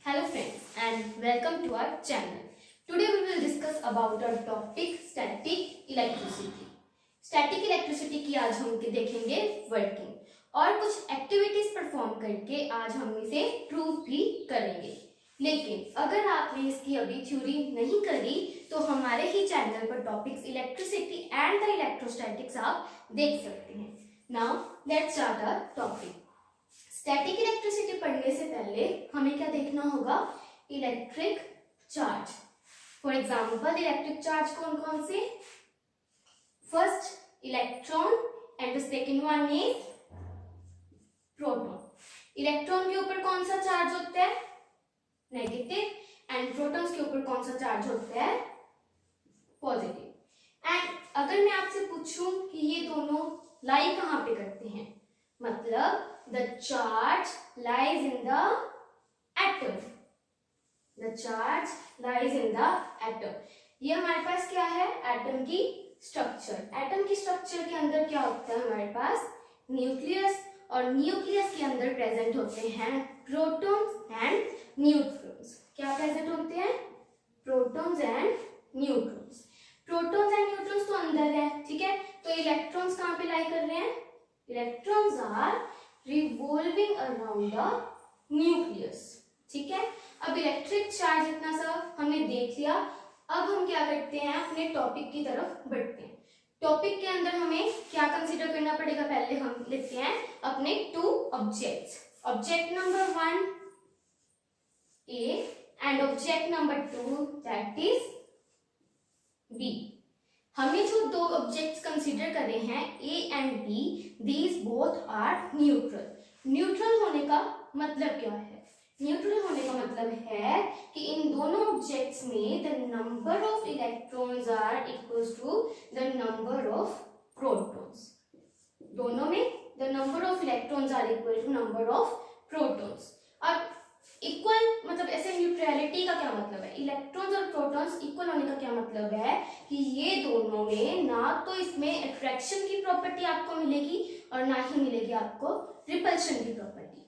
Hello friends and welcome to our channel. Today we will discuss about our topic static electricity. Static electricity की आज हम देखेंगे working और कुछ activities perform करके आज हम इसे प्रूव भी करेंगे। लेकिन अगर आपने इसकी अभी थ्योरी नहीं करी तो हमारे ही चैनल पर topics electricity and the electrostatics आप देख सकते हैं। Now let's start our topic. Static electricity पढ़ने से पहले हमें क्या देखना होगा? Electric charge. For example electric charge कौन कौन से? First electron and the second one is proton. Electron के ऊपर कौन सा चार्ज होता है? नेगेटिव। एंड प्रोटॉन्स के ऊपर कौन सा चार्ज होता है? पॉजिटिव। एंड अगर मैं आपसे पूछूं कि ये दोनों लाई कहां पे करते हैं, मतलब the charge lies in the atom. The charge lies in the atom. ये हमारे पास क्या है? एटम की स्ट्रक्चर। एटम की स्ट्रक्चर के अंदर क्या होता है? हमारे पास न्यूक्लियस, और न्यूक्लियस के अंदर प्रेजेंट होते हैं प्रोटॉन्स एंड न्यूट्रॉन्स। क्या प्रेजेंट होते हैं? Protons and neutrons. Protons and neutrons तो अंदर है, ठीक है। तो इलेक्ट्रॉन्स कहाँ पे लाई कर रहे हैं? Electrons are revolving around the nucleus, ठीक है। अब इलेक्ट्रिक चार्ज इतना सा हमने देख लिया। अब हम क्या करते हैं? अपने टॉपिक की तरफ बढ़ते हैं। टॉपिक के अंदर हमें क्या कंसीडर करना पड़ेगा? पहले हम लिखते हैं अपने two objects. Object number 1 A and object number 2 that is B. हमें जो दो ऑब्जेक्ट्स कंसीडर कर रहे हैं A and B, these both are neutral. Neutral होने का मतलब क्या है? न्यूट्रल होने का मतलब है कि इन दोनों ऑब्जेक्ट्स में the number of electrons are equals to the number of protons. दोनों में the number of electrons are equal to number of protons. और इक्वल मतलब ऐसे न्यूट्रलिटी का क्या मतलब है? इलेक्ट्रॉन्स और प्रोटॉन्स इक्वल होने का क्या मतलब है कि ये दोनों में ना तो इसमें अट्रैक्शन की प्रॉपर्टी आपको मिलेगी और ना ही मिलेगी आपको रिपल्शन की प्रॉपर्टी।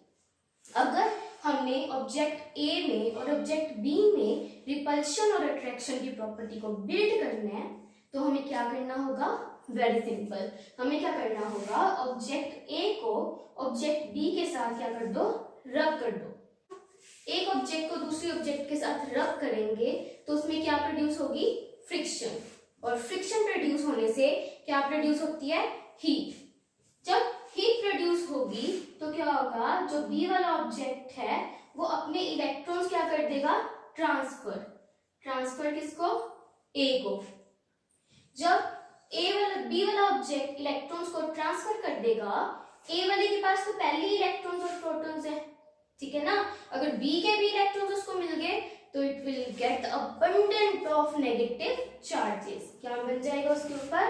अगर हमने ऑब्जेक्ट ए में और ऑब्जेक्ट बी में रिपल्शन और अट्रैक्शन की प्रॉपर्टी को बिल्ड करना है तो हमें क्या करना होगा? वेरी सिंपल, हमें क्या करना होगा? ऑब्जेक्ट ए को ऑब्जेक्ट बी के साथ क्या कर दो? रब कर दो। एक ऑब्जेक्ट को दूसरे ऑब्जेक्ट के साथ रब करेंगे तो उसमें क्या प्रोड्यूस होगी? फ्रिक्शन। और फ्रिक्शन प्रोड्यूस होने से क्या प्रोड्यूस होती है? हीट। जब हीट प्रोड्यूस होगी तो क्या होगा? जो बी वाला ऑब्जेक्ट है वो अपने इलेक्ट्रॉन्स क्या कर देगा? ट्रांसफर किसको? ए को। जब बी वाला ऑब्जेक्ट इलेक्ट्रॉन्स को ट्रांसफर कर देगा, ए वाले के पास तो पहले ही इलेक्ट्रॉन्स और प्रोटॉन्स है, ठीक है ना। अगर बी के भी इलेक्ट्रॉन्स उसको मिल गए तो it will get abundant of negative charges. क्या बन जाएगा उसके ऊपर?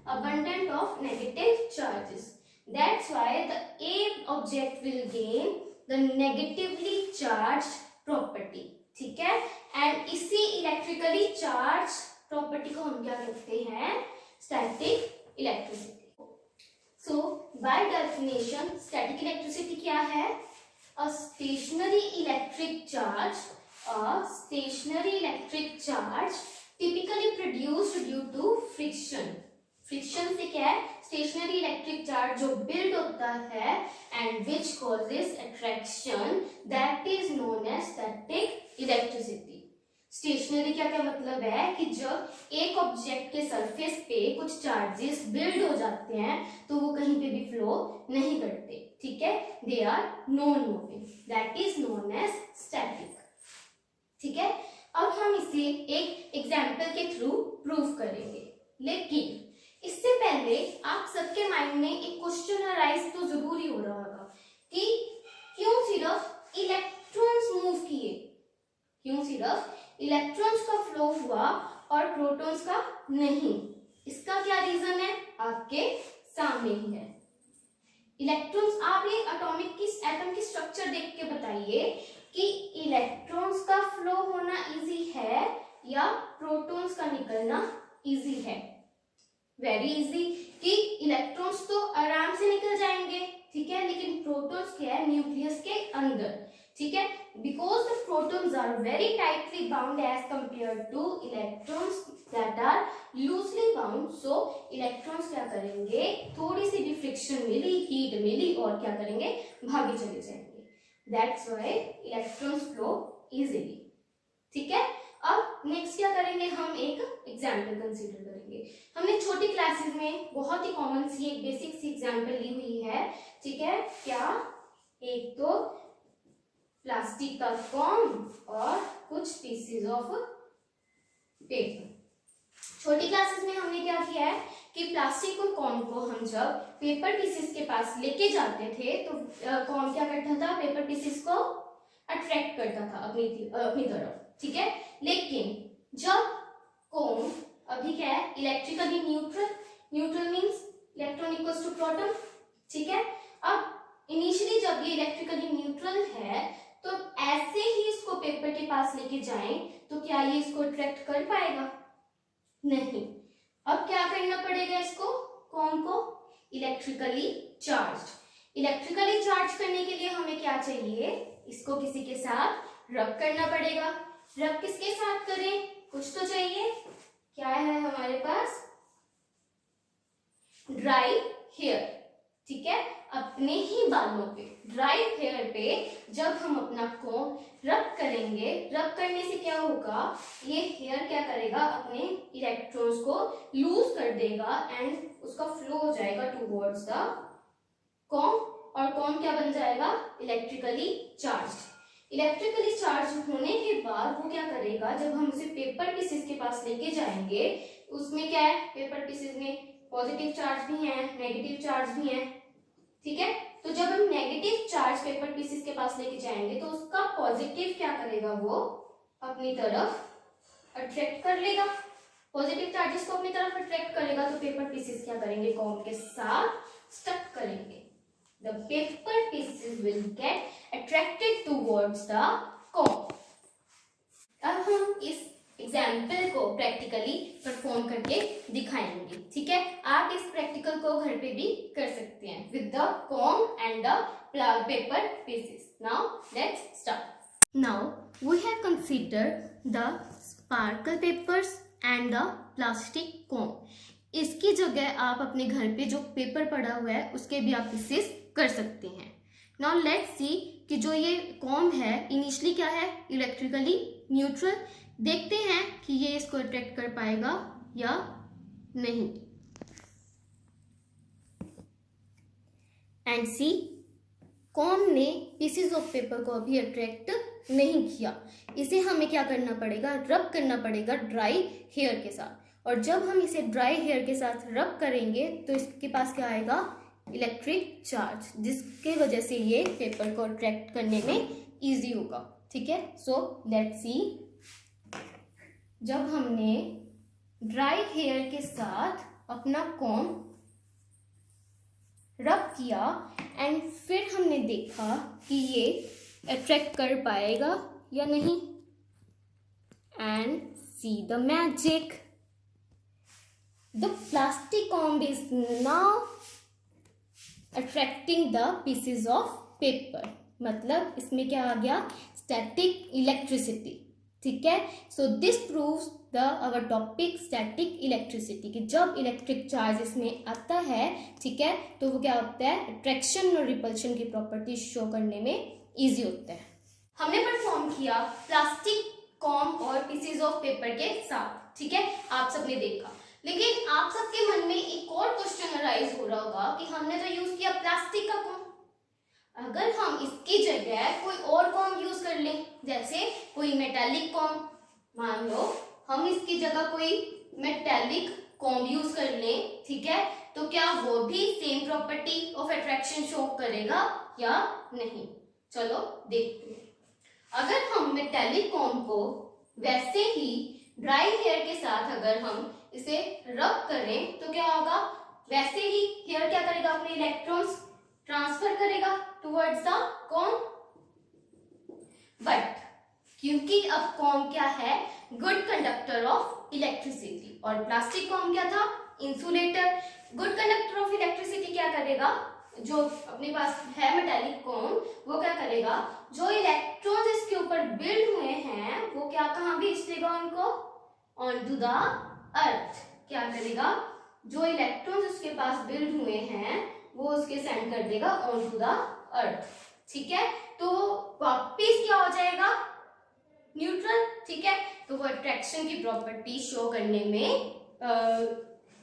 Abundant of negative charges. That's why the A object will gain the negatively charged property, ठीक है। एंड इसी इलेक्ट्रिकली चार्ज प्रॉपर्टी को हम क्या कहते हैं? Static electricity. So by definition static electricity क्या है? A stationary electric charge typically produced due to friction. Friction से क्या है? स्टेशनरी इलेक्ट्रिक चार्ज जो बिल्ड होता है and which causes attraction, that is known as static electricity. Stationary क्या क्या मतलब है कि जब एक ऑब्जेक्ट के सरफेस पे कुछ चार्जेस बिल्ड हो जाते हैं तो वो कहीं पे भी फ्लो नहीं करते, ठीक है। They are non moving, that is known as static, ठीक है। अब हम इसे एक एग्जाम्पल के थ्रू प्रूव करेंगे, लेकिन इससे पहले आप सबके माइंड में एक क्वेश्चन अराइज तो जरूर ही हो रहा होगा कि क्यों सिर्फ इलेक्ट्रॉन्स मूव किए? क्यों सिर्फ इलेक्ट्रॉन्स का फ्लो हुआ और प्रोटॉन्स का नहीं? इसका क्या रीजन है? आपके सामने ही है। इलेक्ट्रॉन्स, आप ये एटम की स्ट्रक्चर देख के बताइए कि इलेक्ट्रॉन्स का फ्लो होना इजी है या प्रोटॉन्स का निकलना इजी है? वेरी इजी, कि इलेक्ट्रॉन्स तो आराम से निकल जाएंगे, ठीक है, लेकिन प्रोटॉन्स क्या है? न्यूक्लियस के अंदर, ठीक है, because the protons are very tightly bound as compare to electrons that are loosely bound, so electrons क्या करेंगे, थोड़ी सी भी फ्रिक्शन मिली, हीट मिली और क्या करेंगे, भागे चले जाएंगे। That's why electrons flow easily. ठीक है, अब नेक्स्ट क्या करेंगे, हम एक एग्जाम्पल कंसीडर करेंगे। हमने छोटी क्लासेस में बहुत ही कॉमन सी एक बेसिक सी एग्जाम्पल ली हुई है। ठीक है, क्या, एक तो प्लास्टिक का कॉम और कुछ पीसेस ऑफ पेपर। छोटी क्लासेस में हमने क्या किया है कि प्लास्टिक और कॉम को हम जब पेपर पीसेस के पास लेके जाते थे तो कॉम क्या करता था, पेपर पीसेस को अट्रैक्ट करता था अपनी तरफ। ठीक है, लेकिन जब कॉम अभी क्या है, electrically neutral, neutral means electron equals to proton. ठीक है, अब इनिशियली जब ये इलेक्ट्रिकली न्यूट्रल है तो ऐसे ही इसको पेपर के पास लेके जाएं तो क्या ये इसको अट्रैक्ट कर पाएगा, नहीं। अब क्या करना पड़ेगा इसको, कॉम को इलेक्ट्रिकली चार्ज। इलेक्ट्रिकली चार्ज करने के लिए हमें क्या चाहिए, इसको किसी के साथ रब करना पड़ेगा। रब किसके साथ करें, कुछ तो चाहिए, क्या है हमारे पास, ड्राई हेयर। ठीक है, अपने ही बालों पे, ड्राई हेयर पे जब हम अपना कॉम रब करेंगे, रब करने से क्या होगा, ये हेयर क्या करेगा, अपने इलेक्ट्रॉन्स को लूज कर देगा एंड उसका फ्लो हो जाएगा टुवर्ड्स द कॉम, और कॉम क्या बन जाएगा, इलेक्ट्रिकली चार्ज। इलेक्ट्रिकली चार्ज होने के बाद वो क्या करेगा, जब हम उसे पेपर पीसेस के पास लेके जाएंगे, उसमें क्या है, पेपर पीसेस में पॉजिटिव चार्ज भी है, नेगेटिव चार्ज भी है। ठीक है, तो जब हम नेगेटिव चार्ज पेपर पीसेस के पास लेके जाएंगे तो उसका पॉजिटिव क्या करेगा, वो अपनी तरफ अट्रैक्ट कर लेगा। पॉजिटिव चार्जेस को अपनी तरफ अट्रैक्ट करेगा तो पेपर पीसेस क्या करेंगे, कॉम के साथ स्टक करेंगे। The paper pieces will get attracted towards the comb. अब हम इस एग्जाम्पल को प्रैक्टिकली परफॉर्म करके दिखाएंगे। ठीक है, आप इस प्रैक्टिकल को घर पे भी कर सकते हैं with the comb and the paper pieces. Now let's start. Now we have considered the sparkle papers and the plastic comb. इसकी जगह आप अपने घर पे जो पेपर पड़ा हुआ है उसके भी आप पीसेस कर सकते हैं। नाउ लेट्स सी कि जो ये कॉम है इनिशियली क्या है, इलेक्ट्रिकली न्यूट्रल। देखते हैं कि ये इसको अट्रैक्ट कर पाएगा या नहीं। एंड सी, कॉम ने पीसेस ऑफ पेपर को अभी अट्रैक्ट नहीं किया। इसे हमें क्या करना पड़ेगा, रब करना पड़ेगा ड्राई हेयर के साथ। और जब हम इसे ड्राई हेयर के साथ रब करेंगे तो इसके पास क्या आएगा, इलेक्ट्रिक चार्ज, जिसके वजह से ये पेपर को अट्रैक्ट करने में इजी होगा। ठीक है, सो लेट्स सी, जब हमने ड्राई हेयर के साथ अपना कॉम रब किया एंड फिर हमने देखा कि ये अट्रैक्ट कर पाएगा या नहीं, and see the magic, the plastic comb is now attracting the pieces of paper. मतलब इसमें क्या आ गया, स्टैटिक इलेक्ट्रिसिटी। ठीक है, so this proves the our topic static electricity, कि जब इलेक्ट्रिक चार्ज इसमें आता है, ठीक है, तो वो क्या होता है, अट्रैक्शन और रिपल्शन की प्रॉपर्टी शो करने में इजी होता है। हमने परफॉर्म किया प्लास्टिक कॉम और पीसेस ऑफ पेपर के साथ। ठीक है, आप सबने देखा, लेकिन आप सबके मन में एक और क्वेश्चन अराइज हो रहा होगा कि हमने तो यूज किया प्लास्टिक का कॉम, अगर हम इसकी जगह कोई और कॉम यूज कर लें, जैसे कोई मेटालिक कॉम, मान लो हम इसकी जगह कोई मेटालिक कॉम यूज कर लें, ठीक है, तो क्या वो भी same property of attraction show करेगा या नहीं? चलो देखते हैं। अगर हम मेटालिक कॉम को वैसे ही ड्राई हेयर के साथ अगर हम इसे रब करें तो क्या होगा, वैसे ही हेयर क्या करेगा, अपने इलेक्ट्रॉन्स ट्रांसफर करेगा टुवर्ड्स द कॉम। बट क्योंकि अब कॉम क्या है, गुड कंडक्टर ऑफ इलेक्ट्रिसिटी, और प्लास्टिक कॉम क्या था, insulator. Good conductor of electricity क्या करेगा, जो अपने पास है मेटालिक कॉम, वो क्या करेगा, जो इलेक्ट्रॉन्स इसके ऊपर बिल्ड हुए हैं वो क्या कहाँ भेज देगा उनको, ऑन टू द अर्थ। क्या करेगा, जो इलेक्ट्रॉन्स उसके पास बिल्ड हुए हैं वो उसके सेंड कर देगा ऑन टू द अर्थ। ठीक है, तो वापिस क्या हो जाएगा, न्यूट्रल। ठीक है, तो वो अट्रैक्शन की प्रॉपर्टी शो करने में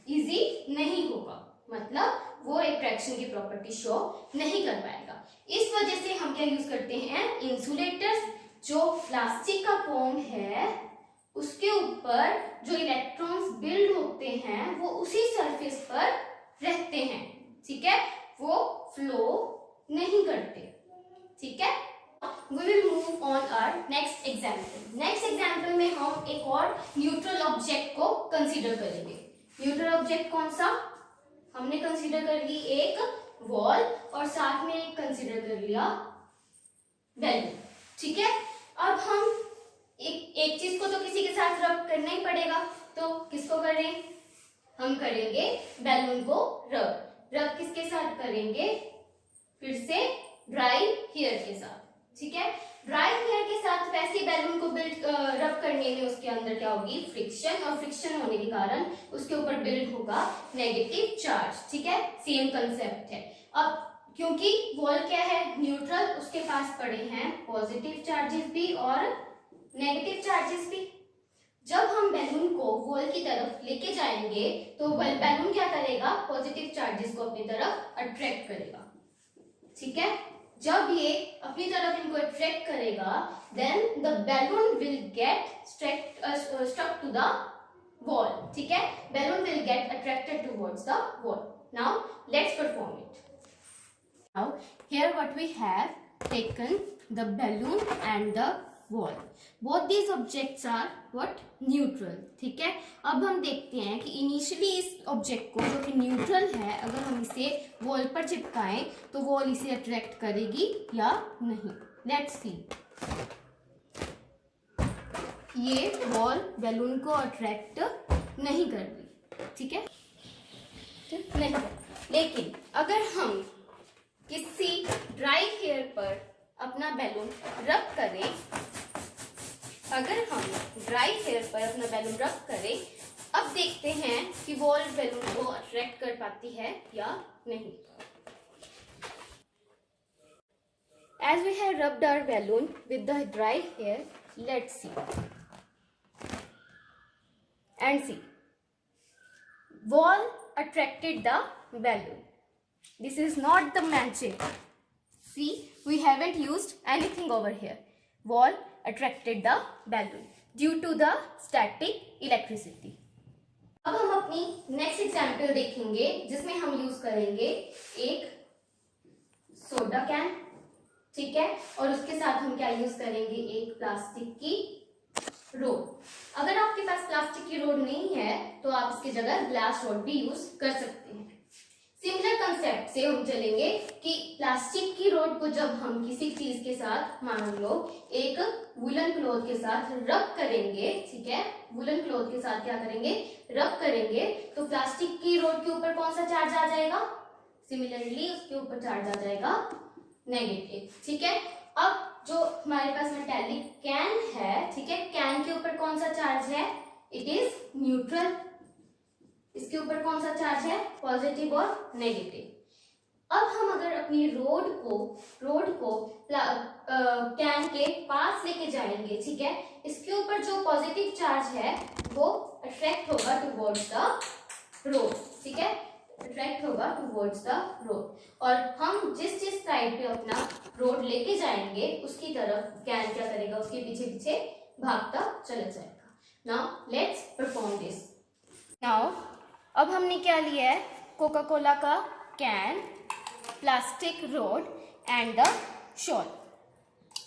इजी नहीं होगा, मतलब वो अट्रैक्शन की प्रॉपर्टी शो नहीं कर पाएगा। इस वजह से हम क्या यूज करते हैं, इंसुलेटर्स। जो प्लास्टिक का फोम है उसके ऊपर जो इलेक्ट्रॉन्स बिल्ड होते हैं वो उसी सरफेस पर रहते हैं। ठीक है, वो फ्लो नहीं करते। ठीक है, we will move on our next example. Next example में हम एक और न्यूट्रल ऑब्जेक्ट को कंसीडर करेंगे। न्यूट्रल ऑब्जेक्ट कौन सा, हमने कंसीडर कर ली एक वॉल और साथ में एक कंसीडर कर लिया बैलून। ठीक है, अब हम एक चीज को तो किसी के साथ रब करना ही पड़ेगा, तो किसको करें, हम करेंगे बैलून को रब किसके साथ करेंगे, फिर से ड्राई हेयर के साथ। ठीक है, ड्राई हेयर के साथ वैसे बैलून को रब करने में उसके अंदर क्या होगी, फ्रिक्शन, और फ्रिक्शन होने के कारण उसके ऊपर बिल्ड होगा नेगेटिव चार्ज। ठीक है, सेम कंसेप्ट है। अब क्योंकि वॉल क्या है, न्यूट्रल, उसके पास पड़े हैं पॉजिटिव चार्जेस भी और नेगेटिव चार्जेस भी। जब हम बैलून को वॉल की तरफ लेके जाएंगे तो बैलून क्या करेगा, पॉजिटिव चार्जेस को अपनी तरफ अट्रैक्ट करेगा। ठीक है, जब ये अपनी तरफ इनको अट्रैक्ट करेगा, then the balloon will get stuck to the wall. ठीक है, balloon will get attracted towards the wall. Now let's perform it. Now here what we have taken the balloon and the wall, both these objects are what, neutral। ठीक है, अब हम देखते हैं कि initially इस ऑब्जेक्ट को जो कि न्यूट्रल है, अगर हम इसे वॉल पर चिपकाएं तो वॉल इसे अट्रैक्ट करेगी या नहीं। लेट्स सी, ये वॉल बैलून को अट्रैक्ट नहीं कर रही। ठीक है, नहीं, लेकिन अगर हम किसी ड्राई हेयर पर अपना बैलून रब करें, अगर हम ड्राई हेयर पर अपना बैलून रब करें, अब देखते हैं कि वॉल बैलून को अट्रैक्ट कर पाती है या नहीं। As we have rubbed our balloon with the dry hair, let's see and see. Wall attracted the balloon. This is not the magic. See, we haven't used anything over here. Wall attracted the balloon due to the static electricity. अब हम अपनी next example देखेंगे जिसमें हम use करेंगे एक soda can. ठीक है, और उसके साथ हम क्या यूज करेंगे, एक प्लास्टिक की रोड। अगर आपके पास प्लास्टिक की रोड नहीं है तो आप इसकी जगह ग्लास रोड भी यूज कर सकते हैं। सिमिलर कंसेप्ट से हम चलेंगे कि प्लास्टिक की रोड को जब हम किसी चीज के साथ, मान लो एक वुलन क्लॉथ के साथ रब करेंगे, ठीक है, वुलन क्लॉथ के साथ क्या करेंगे, रब करेंगे, तो प्लास्टिक की रोड के ऊपर कौन सा चार्ज आ जाएगा, सिमिलरली उसके ऊपर चार्ज आ जाएगा नेगेटिव। ठीक है, अब जो हमारे पास मेटालिक कैन है, ठीक है, कैन के ऊपर कौन सा चार्ज है, इट इज न्यूट्रल। इसके ऊपर कौन सा चार्ज है, पॉजिटिव और नेगेटिव। अब हम अगर अपनी रोड को कैन के पास लेके जाएंगे, ठीक है, इसके ऊपर जो पॉजिटिव चार्ज है वो अट्रैक्ट होगा टुवर्ड्स द रोड। ठीक है, अट्रैक्ट होगा टुवर्ड्स द रोड, और हम जिस साइड पे अपना रोड लेके जाएंगे उसकी तरफ कैन क्या करेगा, उसके पीछे पीछे भागता चला जाएगा। Now let's perform this. Now अब हमने क्या लिया है, कोका कोला का can, plastic road and the shawl.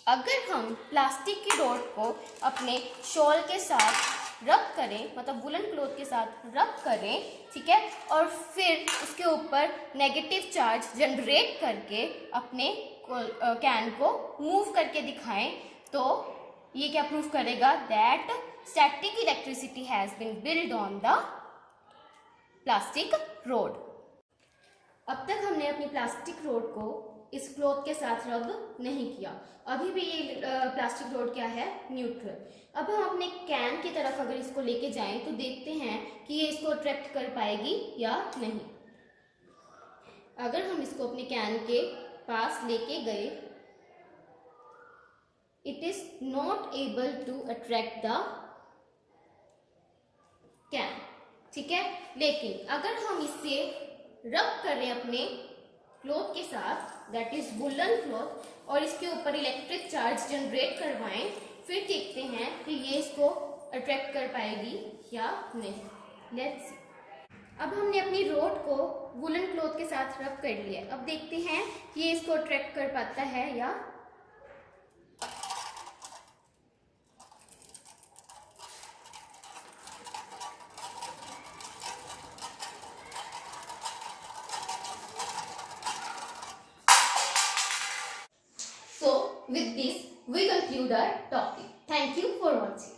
अगर हम प्लास्टिक की रोड को अपने शॉल के साथ रब करें, मतलब वुलन क्लॉथ के साथ रब करें, ठीक है, और फिर उसके ऊपर नेगेटिव चार्ज जनरेट करके अपने कैन को मूव करके दिखाएं, तो ये क्या प्रूव करेगा, that static electricity has been build on the plastic rod. अब तक हमने अपनी प्लास्टिक रोड को इस क्लॉथ के साथ रब नहीं किया, अभी भी ये प्लास्टिक रोड क्या है, न्यूट्रल। अब हम अपने कैन की तरफ अगर इसको लेके जाएं तो देखते हैं कि ये इसको अट्रैक्ट कर पाएगी या नहीं। अगर हम इसको अपने कैन के पास लेके गए, it is not able to attract the can, ठीक है। लेकिन अगर हम इससे रब करें अपने क्लॉथ के साथ, दैट इज वुलन क्लॉथ, और इसके ऊपर इलेक्ट्रिक चार्ज जनरेट करवाएं, फिर देखते हैं कि ये इसको अट्रैक्ट कर पाएगी या नहीं। Let's see. अब हमने अपनी रोड को वुलन क्लॉथ के साथ रब कर लिया। अब देखते हैं कि ये इसको अट्रैक्ट कर पाता है या So, with this, we conclude our topic. Thank you for watching.